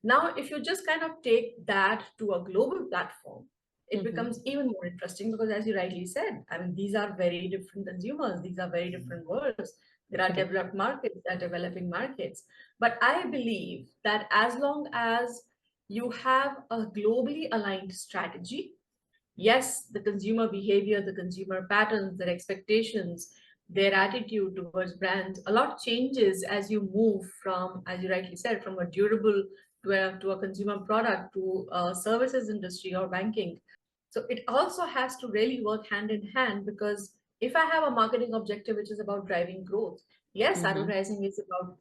Now, if you just kind of take that to a global platform, it Mm-hmm. becomes even more interesting because, as you rightly said, I mean, these are very different consumers. These are very different worlds. There are Correct. developed markets, there are developing markets. But I believe that as long as you have a globally aligned strategy, yes, the consumer behavior, the consumer patterns, their expectations, their attitude towards brands, a lot changes as you move from, as you rightly said, from a durable to a consumer product to a services industry or banking. So it also has to really work hand in hand because if I have a marketing objective which is about driving growth, yes, Mm-hmm. advertising is about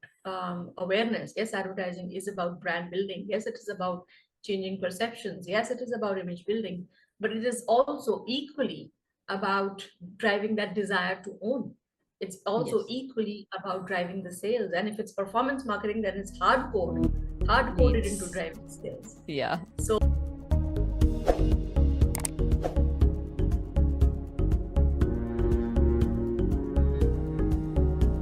awareness. Yes, advertising is about brand building. Yes, it is about changing perceptions. Yes, it is about image building, but it is also equally about driving that desire to own. It's also Yes. equally about driving the sales. And if it's performance marketing, then it's hard coded into Needs. driving sales. Yeah. So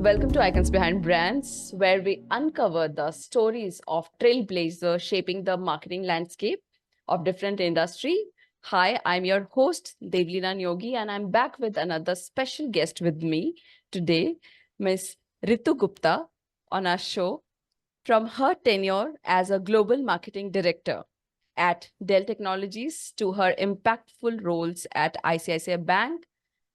Welcome to Icons Behind Brands, where we uncover the stories of trailblazers shaping the marketing landscape of different industry. Hi, I'm your host, Devleena Neogi, and I'm back with another special guest with me today, Miss Ritu Gupta, on our show. From her tenure as a global marketing director at Dell Technologies to her impactful roles at ICICI Bank,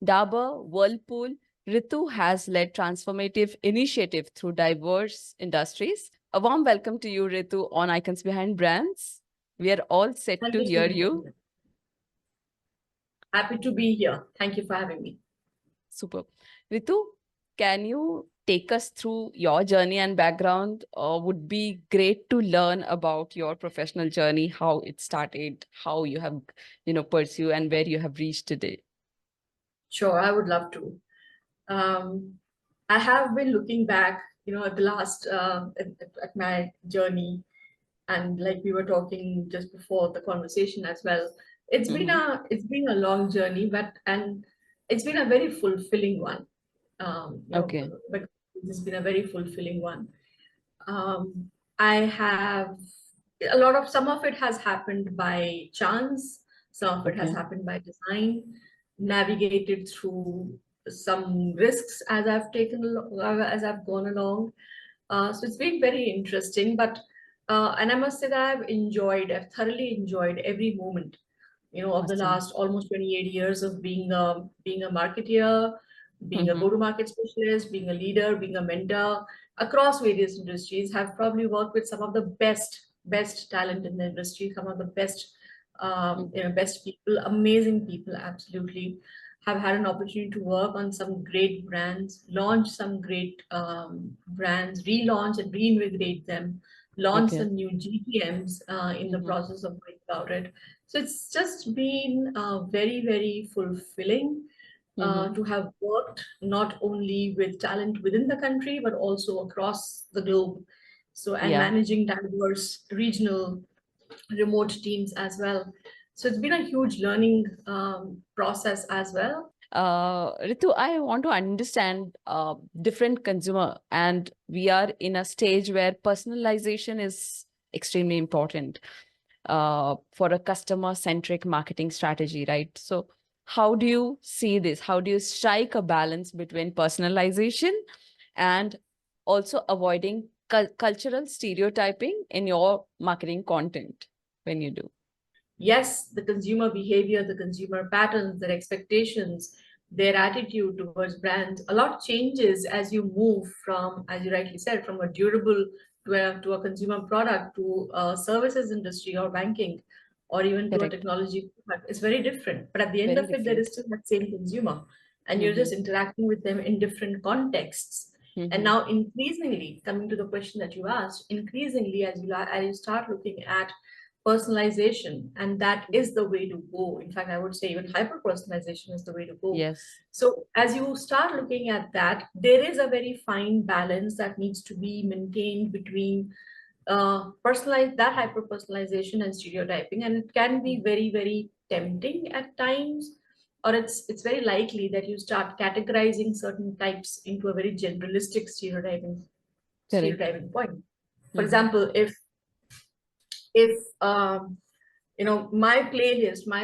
Dabur, Whirlpool, Ritu has led transformative initiative through diverse industries. A warm welcome to you, Ritu, on Icons Behind Brands. We are all set thank to you so hear much. you. Happy to be here. Thank you for having me. Super. Ritu, can you take us through your journey and background? Would be great to learn about your professional journey, how it started, how you have, pursue and where you have reached today. Sure, I would love to. Um, I have been looking back, at the last at my journey, and like we were talking just before the conversation as well. Mm-hmm. It's been a long journey, and it's been a very fulfilling one. Okay. But it's been a very fulfilling one. Um, I have some of it has happened by chance, some of it has Okay. happened by design, navigated through some risks as as I've gone along. So it's been very interesting, but and I must say that I've thoroughly enjoyed every moment, of the Awesome. last almost 28 years of being a marketeer, being a Mm-hmm. go-to-market specialist, being a leader, being a mentor across various industries. Have probably worked with some of the best talent in the industry, some of the best people, amazing people, absolutely. Have had an opportunity to work on some great brands, launch some great brands, relaunch and reinvigorate them, launch Okay. some new GTMs in the Mm-hmm. process of going about it. So it's just been very, very fulfilling Mm-hmm. to have worked not only with talent within the country, but also across the globe. So, and Yeah. managing diverse regional remote teams as well. So it's been a huge learning process as well. Ritu, I want to understand different consumer, and we are in a stage where personalization is extremely important for a customer-centric marketing strategy, right? So, how do you see this? How do you strike a balance between personalization and also avoiding cultural stereotyping in your marketing content when you do? Yes, the consumer behavior, the consumer patterns, their expectations, their attitude towards brands, a lot changes as you move from, as you rightly said, from a durable to a consumer product to a services industry or banking or even to a Correct. technology product. It's very different. But at the end Very of it, there is different. still that same consumer and you're Mm-hmm. just interacting with them in different contexts. And Mm-hmm. now increasingly, coming to the question that you asked, increasingly as you start looking at personalization, and that is the way to go. In fact, I would say even hyper personalization is the way to go. Yes. So as you start looking at that, there is a very fine balance that needs to be maintained between personalize that hyper personalization and stereotyping, and it can be very, very tempting at times, or it's very likely that you start categorizing certain types into a very generalistic Correct. stereotyping point. For Mm-hmm. example, if if my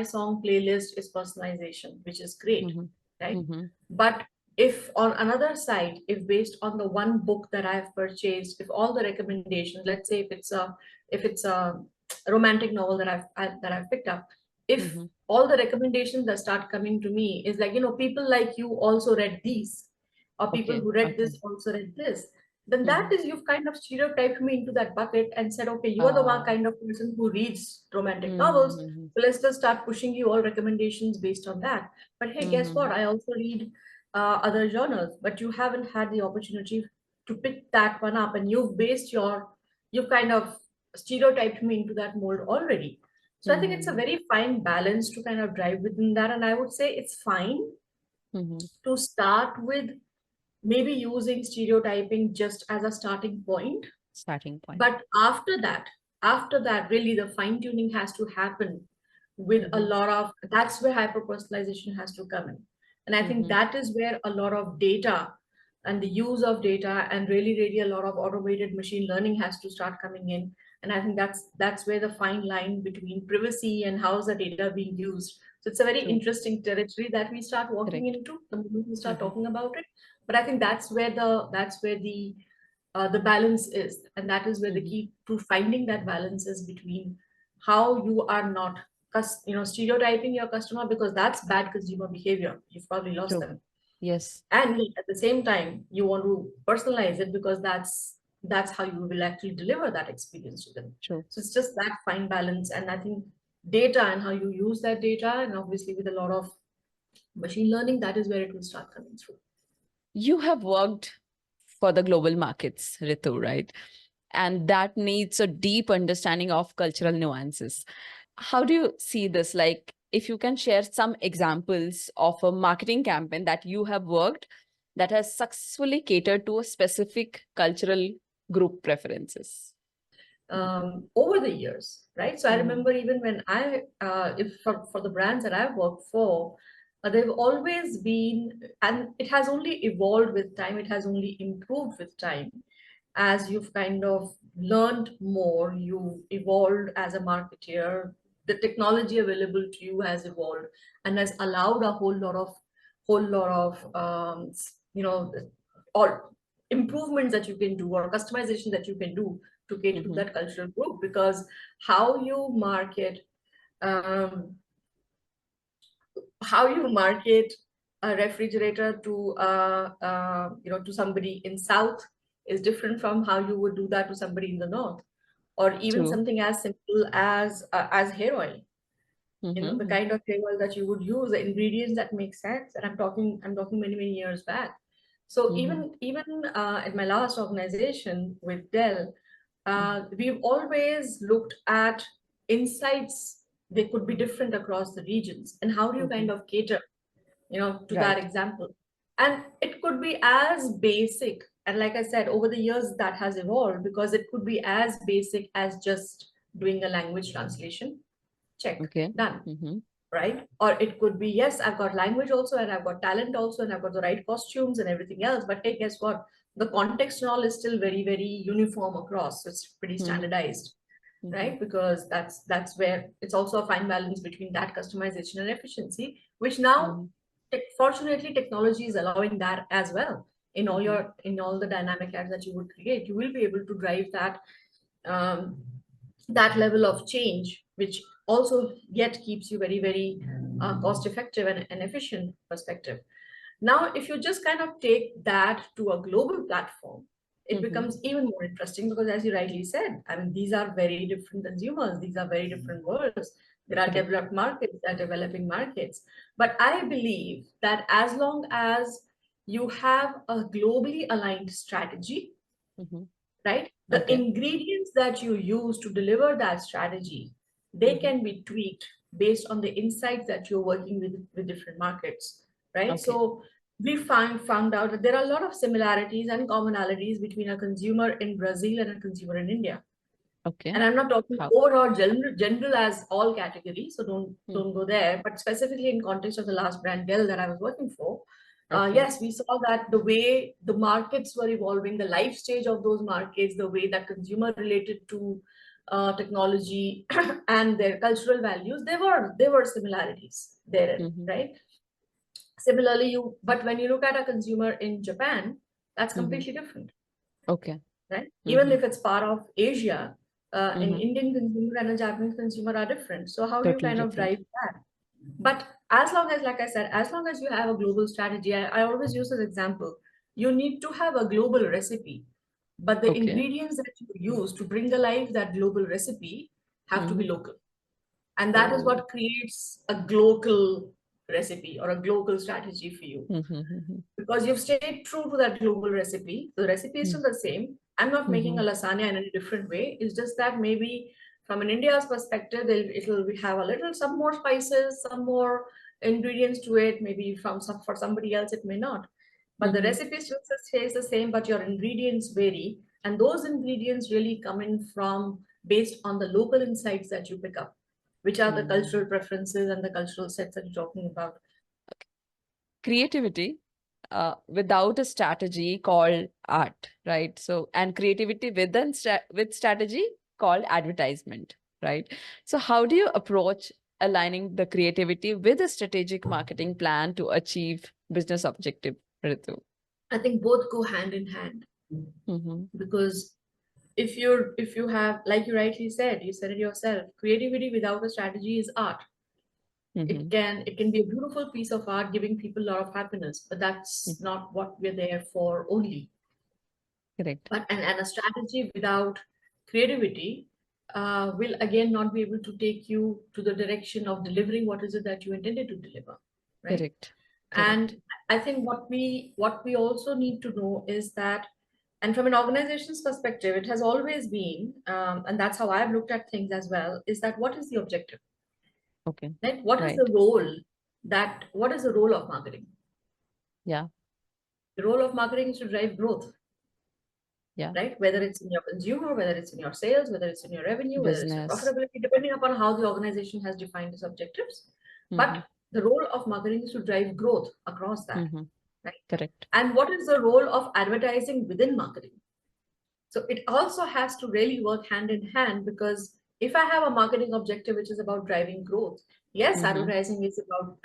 song playlist is personalization, which is great, Mm-hmm. right? Mm-hmm. But if on another side, if based on the one book that I've purchased, if all the recommendations, let's say if it's a romantic novel that I've picked up, if Mm-hmm. all the recommendations that start coming to me is like, people like you also read these, or people Okay. who read Okay. this also read this, then Mm-hmm. that is, you've kind of stereotyped me into that bucket and said, okay, you are the one Uh, kind of person who reads romantic novels. mm-hmm. So let's just start pushing you all recommendations based on that. But hey, guess Mm-hmm. what? I also read other genres, but you haven't had the opportunity to pick that one up, and you've kind of stereotyped me into that mold already. So I think it's a Mm-hmm. very fine balance to kind of drive within that. And I would say it's fine Mm-hmm. to start with maybe using stereotyping just as a starting point, Starting point. but after that really the fine tuning has to happen with a Mm-hmm. lot of, that's where hyper personalization has to come in. And I think Mm-hmm. that is where a lot of data and the use of data and really a lot of automated machine learning has to start coming in. And I think that's where the fine line between privacy and how is the data being used. So it's a very True. interesting territory that we start walking Correct. into the moment we start Mm-hmm. talking about it. But I think that's where the balance is, and that is where the Mm-hmm. key to finding that balance is between how you are not stereotyping your customer, because that's bad consumer behavior, you've probably lost True. them, Yes. and yet at the same time you want to personalize it because that's how you will actually deliver that experience to them. True. So it's just that fine balance, and I think data and how you use that data, and obviously with a lot of machine learning, that is where it will start coming through. You have worked for the global markets, Ritu, right? And that needs a deep understanding of cultural nuances. How do you see this? Like, if you can share some examples of a marketing campaign that you have worked that has successfully catered to a specific cultural group preferences. Mm-hmm. Over the years, right? So I Mm-hmm. remember even when if for the brands that I've worked for, they've always been, and it has only evolved with time, it has only improved with time. As you've kind of learned more, you've evolved as a marketeer, the technology available to you has evolved and has allowed a whole lot of or improvements that you can do or customization that you can do to cater to Mm-hmm. that cultural group. Because how you market um, how you market a refrigerator to somebody in south is different from how you would do that to somebody in the north, or even True. something as simple as hair oil. The Mm-hmm. kind of hair oil that you would use, the ingredients that make sense. And I'm talking many years back. So Mm-hmm. even at my last organization with Dell, we've always looked at insights. They could be different across the regions, and how do you Mm-hmm. kind of cater, to that Right. example? And it could be as basic, and like I said, over the years that has evolved, because it could be as basic as just doing a language translation. Check, Okay. done, Mm-hmm. right? Or it could be, yes, I've got language also, and I've got talent also, and I've got the right costumes and everything else. But hey, guess what? The context and all is still very uniform across. So it's pretty Mm-hmm. standardized, Mm-hmm. right? Because that's where it's also a fine balance between that customization and efficiency, which now, Mm-hmm. fortunately, technology is allowing that as well. Mm-hmm. In all the dynamic ads that you would create, you will be able to drive um, that level of change, which also yet keeps you very cost effective and efficient perspective. Now, if you just kind of take that to a global platform, it Mm-hmm. becomes even more interesting, because as you rightly said, I mean, these are very different consumers, these are very different worlds. There are Correct. developed markets, there are developing markets. But I believe that as long as you have a globally aligned strategy, Mm-hmm. right? The Okay. ingredients that you use to deliver that strategy, they Mm-hmm. can be tweaked based on the insights that you're working with different markets, right? Okay. So we found out that there are a lot of similarities and commonalities between a consumer in Brazil and a consumer in India. Okay. And I'm not talking How? overall general as all categories, so don't Mm-hmm. go there. But specifically in context of the last brand Dell that I was working for, Okay. yes, we saw that the way the markets were evolving, the life stage of those markets, the way that consumer related to technology, and their cultural values, there were similarities therein, Mm-hmm. right? Similarly, but when you look at a consumer in Japan, that's Mm-hmm. completely different, Okay. right? Even Mm-hmm. if it's part of Asia, an Mm-hmm. Indian consumer and a Japanese consumer are different. So how do you Totally kind of different. drive that? But as long as, like I said, as long as you have a global strategy, I always use this example. You need to have a global recipe, but the Okay. ingredients that you use to bring alive that global recipe have to be Mm-hmm. local. And that is Oh. what creates a global recipe or a global strategy for you, Mm-hmm. Mm-hmm. because you've stayed true to that global recipe. The recipe is still the same. I'm not making Mm-hmm. a lasagna in a different way. It's just that maybe from an India's perspective, it'll have a little, some more spices, some more ingredients to it. Maybe for somebody else, it may not. But the Mm-hmm. recipe still stays the same, but your ingredients vary. And those ingredients really come in from based on the local insights that you pick up, which are the Mm. cultural preferences and the cultural sets that you're talking about. Creativity without a strategy called art, right? So, and creativity with strategy called advertisement, right? So, how do you approach aligning the creativity with a strategic marketing plan to achieve business objective, Ritu? I think both go hand in hand, Mm-hmm. because if you have, like you said it yourself, creativity without a strategy is art. Mm-hmm. It can be a beautiful piece of art giving people a lot of happiness, but that's not what we're there for only. Correct. And a strategy without creativity will again not be able to take you to the direction of delivering what is it that you intended to deliver, right? Correct. Correct. And I think what we also need to know is that, and from an organization's perspective, it has always been, and that's how I've looked at things as well, is that what is the objective, Okay. right? Right. What is the role of marketing? Yeah. The role of marketing is to drive growth, Yeah. right? Whether it's in your consumer, whether it's in your sales, whether it's in your revenue, whether it's in Business. profitability, depending upon how the organization has defined its objectives. Mm-hmm. But the role of marketing is to drive growth across that, Mm-hmm. right? Correct. And what is the role of advertising within marketing? So it also has to really work hand in hand, because if I have a marketing objective which is about driving growth, yes, Mm-hmm. advertising is about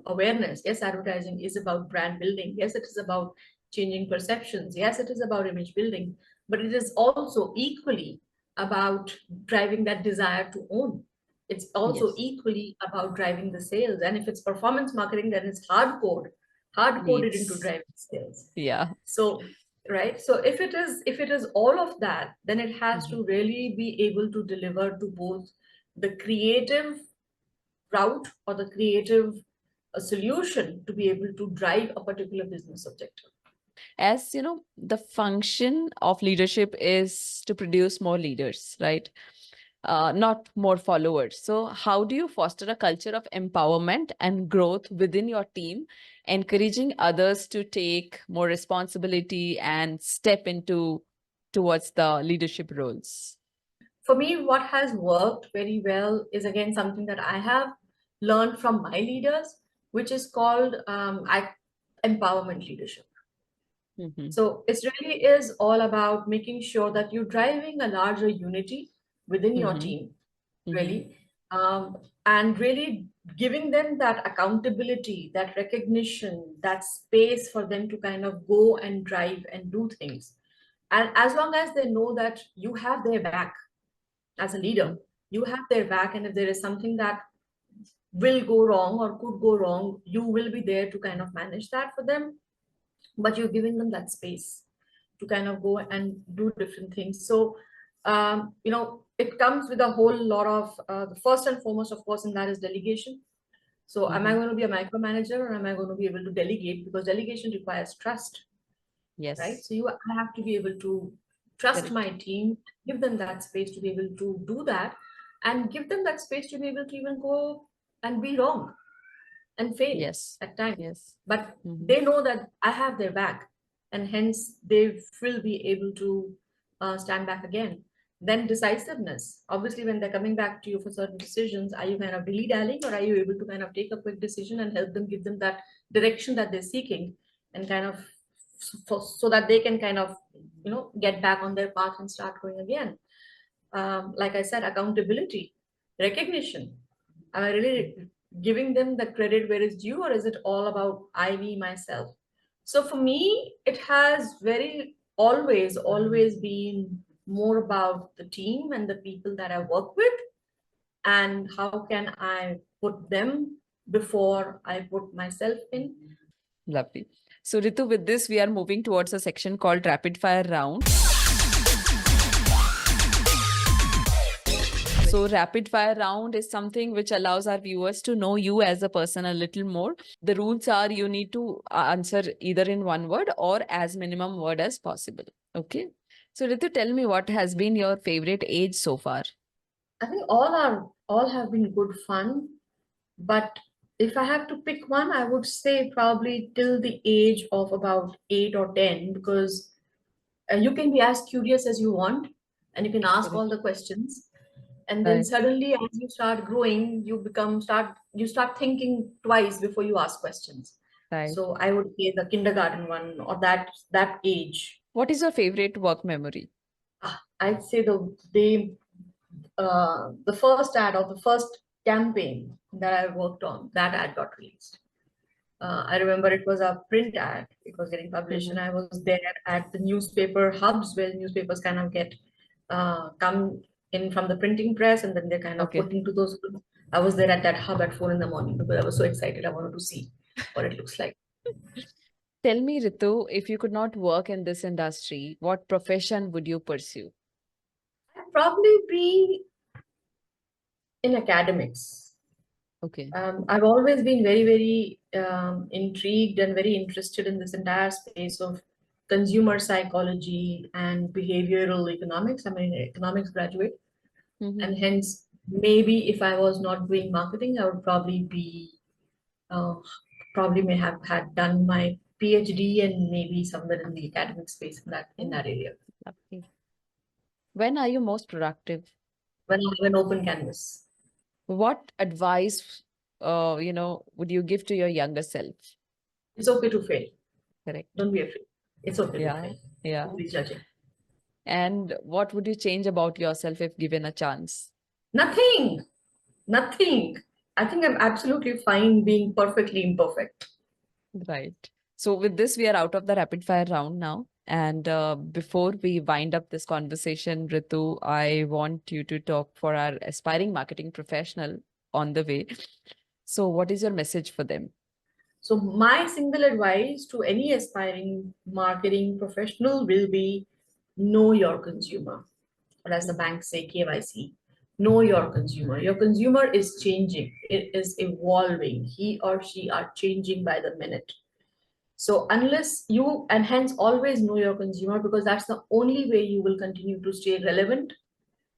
awareness. Yes, advertising is about brand building. Yes, it is about changing perceptions. Yes, it is about image building, but it is also equally about driving that desire to own. It's also Yes. equally about driving the sales. And if it's performance marketing, then it's hard coded into Needs. driving sales. Yeah. So, right, so if it is all of that, then it has Mm-hmm. to really be able to deliver to both the creative route or the creative solution to be able to drive a particular business objective. As you know, the function of leadership is to produce more leaders, right? Not more followers. So how do you foster a culture of empowerment and growth within your team, encouraging others to take more responsibility and step into towards the leadership roles? For me, what has worked very well is again something that I have learned from my leaders, which is called empowerment leadership. Mm-hmm. So it really is all about making sure that you're driving a larger unity within your Mm-hmm. team, Mm-hmm. really, and really giving them that accountability, that recognition, that space for them to kind of go and drive and do things. And as long as they know that you have their back as a leader, you have their back, and if there is something that will go wrong or could go wrong, you will be there to kind of manage that for them, but you're giving them that space to kind of go and do different things. So it comes with a whole lot of the first and foremost, of course, and that is delegation. So am I Mm-hmm. going to be a micromanager, or am I going to be able to delegate? Because delegation requires trust, right? Yes, So I have to be able to trust correct. my team, give them that space to be able to do that, and give them that space to be able to even go and be wrong and fail Yes, at times. yes. But Mm-hmm. they know that I have their back, and hence they will be able to stand back again. Then decisiveness. Obviously, when they're coming back to you for certain decisions, are you kind of dilly-dallying, or are you able to kind of take a quick decision and help them, give them that direction that they're seeking, and kind of so that they can kind of get back on their path and start going again. like I said, accountability, recognition? Am I really giving them the credit where it's due, or is it all about I, me, myself? So for me, it has very always been more about the team and the people that I work with, and how can I put them before I put myself in. Lovely. So, Ritu, with this, we are moving towards a section called Rapid Fire Round. So, Rapid Fire Round is something which allows our viewers to know you as a person a little more. The rules are you need to answer either in one word or as minimum word as possible. Okay. So, Ritu, tell me what has been your favorite age so far? I think all have been good fun, but if I have to pick one, I would say probably till the age of about 8 or 10, because you can be as curious as you want, and you can ask all Correct. the questions, and then Right. suddenly as you start growing, you start thinking twice before you ask questions. Right. So I would say the kindergarten one, or that age. What is your favorite work memory? I'd say the first ad or the first campaign that I worked on, that ad got released. I remember it was a print ad. It was getting published, Mm-hmm. and I was there at the newspaper hubs where newspapers kind of get come in from the printing press, and then they're kind of Okay. put into those. I was there at that hub at 4 in the morning because I was so excited. I wanted to see what it looks like. Tell me, Ritu, if you could not work in this industry, what profession would you pursue? I'd probably be in academics. Okay. I've always been very intrigued and very interested in this entire space of consumer psychology and behavioral economics. I'm an economics graduate, Mm-hmm. and hence maybe if I was not doing marketing, I would probably be uh, probably may have had done my PhD and maybe somewhere in the academic space in Oh, that area lovely. When are you most productive? when I have an open canvas. What advice, would you give to your younger self? It's okay to fail. Correct. Don't be afraid. It's okay to Yeah. fail. Yeah. Nobody's judging. And what would you change about yourself if given a chance? Nothing. Nothing. I think I'm absolutely fine being perfectly imperfect. Right. So with this, we are out of the rapid fire round now. And before we wind up this conversation, Ritu, I want you to talk for our aspiring marketing professional on the way. So what is your message for them? So, my single advice to any aspiring marketing professional will be know your consumer, or as the Mhm. banks say, KYC. Know your consumer. Your consumer is changing, it is evolving. He or she are changing by the minute. So, unless you, and hence always know your consumer, because that's the only way you will continue to stay relevant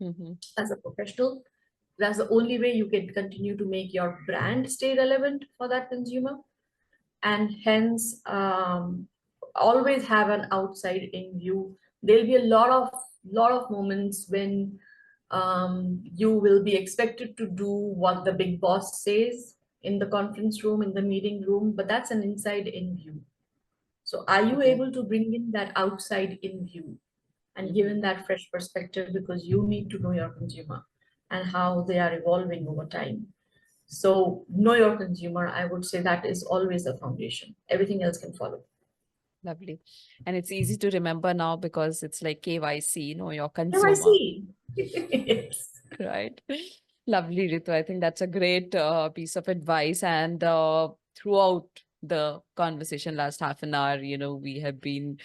Mhm. as a professional. That's the only way you can continue to make your brand stay relevant for that consumer, and hence always have an outside in view. There'll be a lot of moments when you will be expected to do what the big boss says in the conference room, in the meeting room, but that's an inside in view. So are you Okay. able to bring in that outside in view and Mhm. given that fresh perspective, because you need to know your consumer and how they are evolving over time. So know your consumer. I would say that is always the foundation. Everything else can follow. Lovely. And it's easy to remember now because it's like KYC, your Oh, I consumer. see. Yes. Right. Lovely, Ritu. I think that's a great piece of advice. And throughout the conversation last half an hour, we have been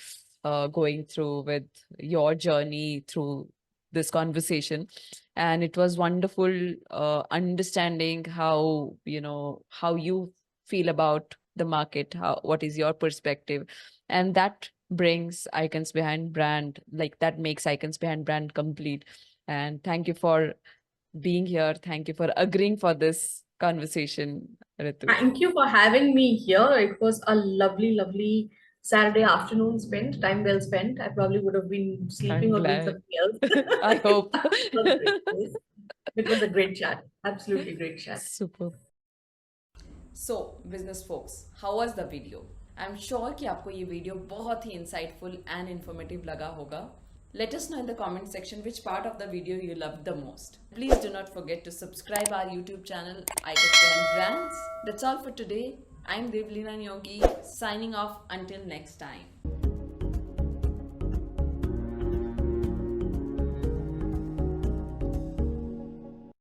going through with your journey through this conversation. And it was wonderful understanding how you feel about the market, what is your perspective. And that brings icons behind brand, like that makes icons behind brand complete. And thank you for being here. Thank you for agreeing for this conversation, Ritu. Thank you for having me here. It was a lovely Saturday afternoon spent, time well spent. I probably would have been sleeping I'm or doing glad. something else. I hope. It was great. It was a great chat. Absolutely great chat. Super. So, business folks, how was the video? I'm sure कि आपको ये video बहुत ही insightful and informative लगा होगा. Let us know in the comment section which part of the video you loved the most. Please do not forget to subscribe our YouTube channel, ITech and Brands. That's all for today. I'm Devleena Neogi, signing off until next time.